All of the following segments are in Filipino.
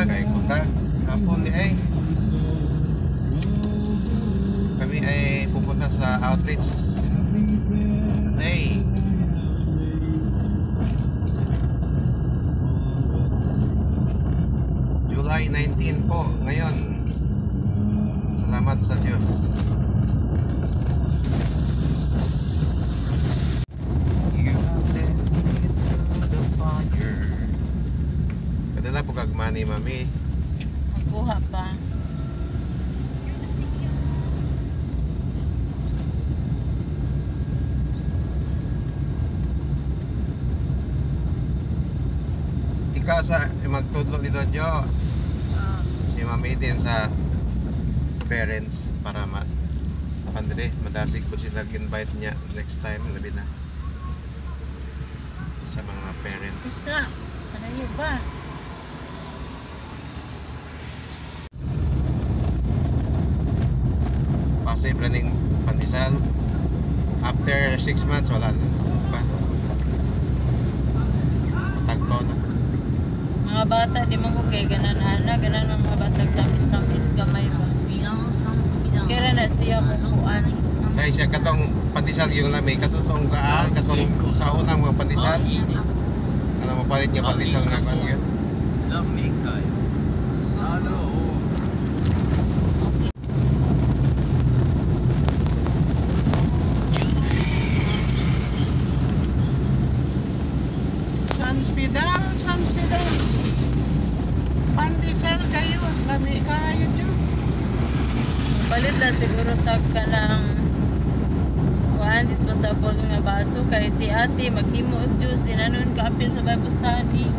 kay buntag hapon di ay kami ay pupunta sa outreach day. July 19 po ngayon. Salamat sa Diyos. You have led me through the fire. Kadala po kagmani mami. Magkuha pa. Ika sa magtudlo dito Jo. Si mami din sa parents para madasig ko sila invite niya next time labi na sa mga parents. Isa, ano ba? Pasay running pandesal after 6 months wala na pa tagpaw na Mga bata, di mo ko kay ganan mga bata tamis-tamis gamay ba. Kaya na siya kukuan. dahil siya katong pandesal yung lami katong katong sa unang mga pandesal ano mapalit nga pandesal nga kuan yun Sanspidal pandesal kayo lami kayo dyan. Palit na siguro tag ka ng kuan disposable nga baso kay si ate maghimo og juice dinanon ka apil sa Bible study.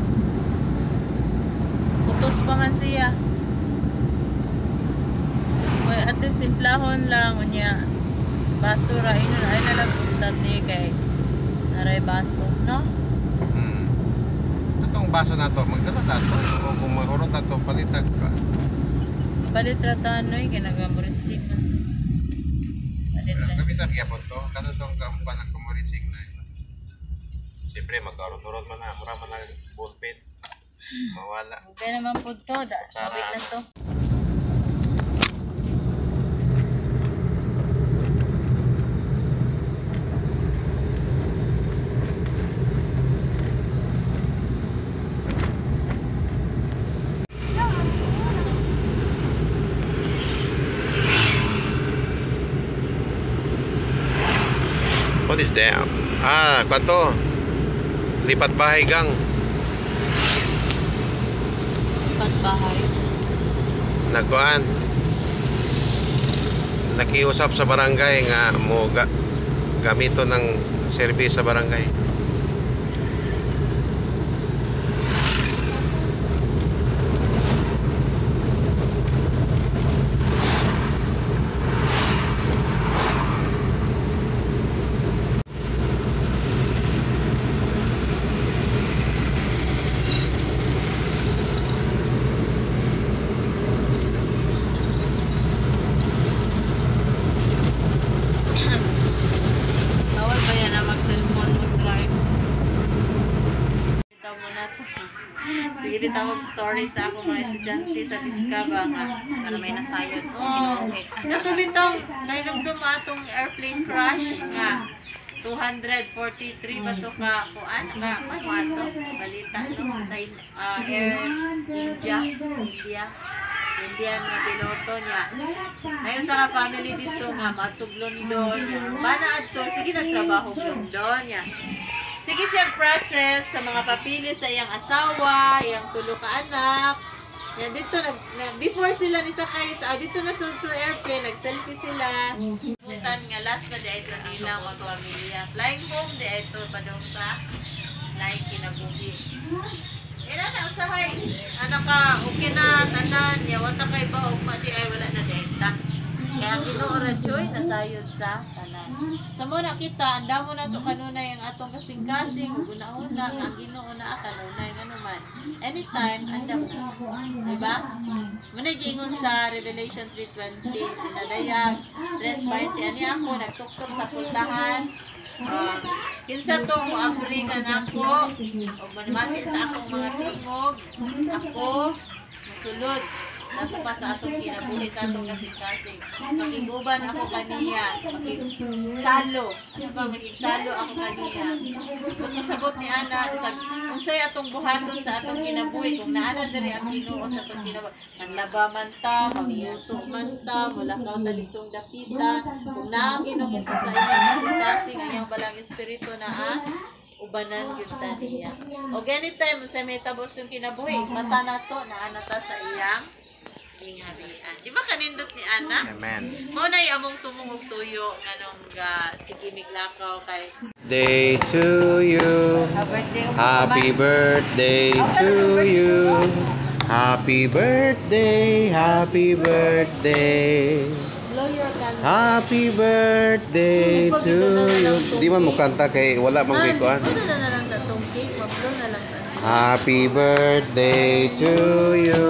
Putos pa man siya. Well, at least simplahon lang unya. Baso ra ino ay na lang study kay naray baso, no? Itong baso na to magdala tato o kung mahurot na to palitag ka. Palit ra tanoy kinagamurit man. Palit ra. Gamitan gyapon to kada tong kampan ng kumuritsig na. Siyempre magkarot-urot man na mura man na ballpen. Mawala. Okay naman po to, mawit na to. What is that? Kwanto? Lipat bahay gang. Lipat bahay. Nagkuan. Nakiusap sa barangay nga mo gamito ng service sa barangay. Sige tawag story sa ako mga estudyante sa Discava nga para may nasayod. Nato bitaw kay nagdumatong airplane crash nga 243 ba to ka kuan ka ano balita no sa Air India nga piloto niya. Ngayon sa family dito nga matug London. Bana adto sige nagtrabaho London niya. Sige siya process sa mga papilis sa iyang asawa, iyang tulo ka anak. Yan dito before sila ni sakay sa dito na sa airplane, nag-selfie sila. Butan nga last na di ito nila magpamilya. Flying home di ito pa daw sa flying kinabuhi. Ina na usahay. Anak ka okay na tanan ya wata kay ba ugma di ay wala na data. Kaya Ginoo ra joy nasayod sa tanan. Sa mo nakita anda mo na to kanunay ang atong kasing-kasing una-una ang Ginoo na kanunay ngano man. Anytime anda mo. Diba? Managingon sa Revelation 3:20 tinadayag 3:20 ani ako nagtuktok sa pultahan. Kinsa to mo abringan ako o manmati sa akong mga tingog ako sulod. Nato pa sa atong kinabuhi sa atong kasing-kasing. Makiguban ako kaniya. Makigsalo. Ano ba? Makigsalo ako kaniya. Kung kasabot ni Ana, unsay atong buhaton sa atong kinabuhi, kung naana diri ang Ginoo sa atong kinabuhi, manlaba man ta, magluto man ta, mulakaw ta ditong dapita, kung naa ang Ginoo sa inyong kasing-kasing, ang iyang balang espiritu na ubanan gyud ta niya. O anytime sa may tabos yung kinabuhi, mata nato naa na ta sa iyang ingarian. Di ba kanindot ni Ana? Amen. Mo na among tumungog tuyo nganong sige miglakaw kay Day to you. Happy birthday to you. Happy birthday, happy birthday. blow your candle. Happy birthday to you. Di man mo kanta kay wala mang gikuan. Ano na lang tatong cake, mag-blow na lang ta. Happy birthday to you.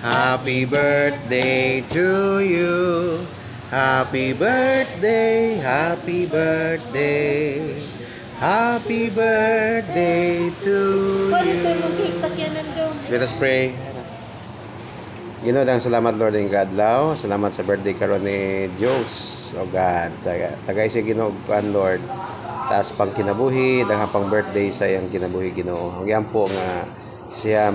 Happy birthday to you. Happy birthday, happy birthday. Happy birthday to Pwede tayo you. mag-cake sa kyanan daw. Let us pray. Ginoo dang salamat Lord and God law. Salamat sa birthday karon ni Diyos. O God, tagay siya Ginoo kan Lord. Taas pang kinabuhi, daghang pang birthday sa iyang kinabuhi Ginoo. Ang po nga siya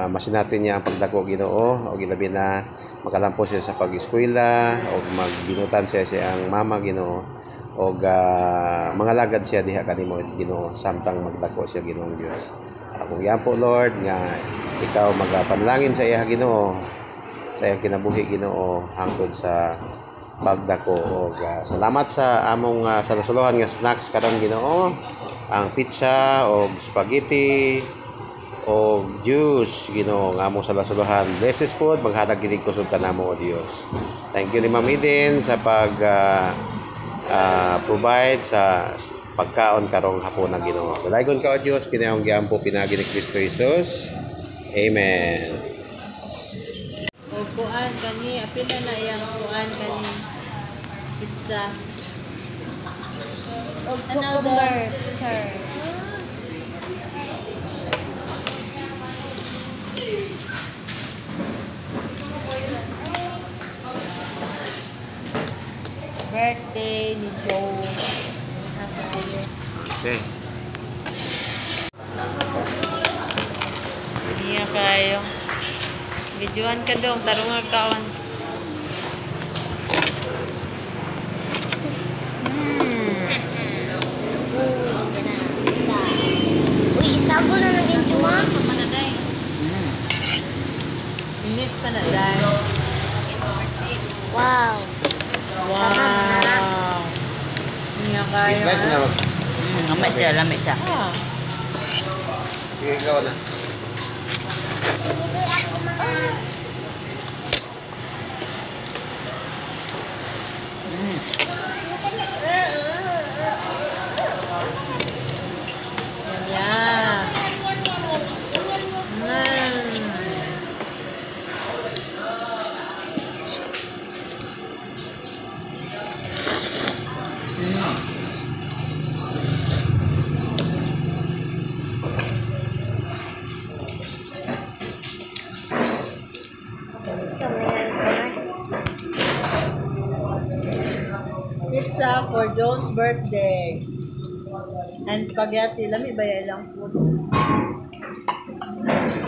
masinatin niya ang pagdako Ginoo o gilabi na makalampo siya sa pag-eskwela o magbinutan siya ang mama Ginoo o mga lagad siya diha kanimo Ginoo samtang magdako siya Ginoong Dios. Akong yan po Lord nga ikaw magapanalangin sa iya Ginoo sa iyang kinabuhi Ginoo hangtod sa pagdako o salamat sa among salusuluhan nga snacks karon Ginoo, ang pizza o spaghetti o juice Ginoo nga among salusuluhan. Blessed food maghatag kining kusog kanamo o Dios. Thank you ni Ma'am Eden sa pag provide sa pagkaon karong hapon na Ginoo. Dalaygon ka o Dios kinahanglan giampo pinagi ni Kristo Jesus. Amen. O kuan kani, apila na iyang kuan kani. Pizza. O cucumber. Sure. Birthday ni Joe. Okay. Iya kayo. Videoan ka dong, tarong kaon. Uy, isa ko na naging cuma. Pamanaday. Minutes pa na dahil. Wow. Sama mo na lang. Iya kayo. Nice na. Lamay siya, lamay siya. Ah. Ikaw na. Yeah. Pizza for Jones' birthday. And spaghetti. Lami ba yan lang food?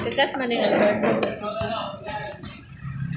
Kagat man yung birthday.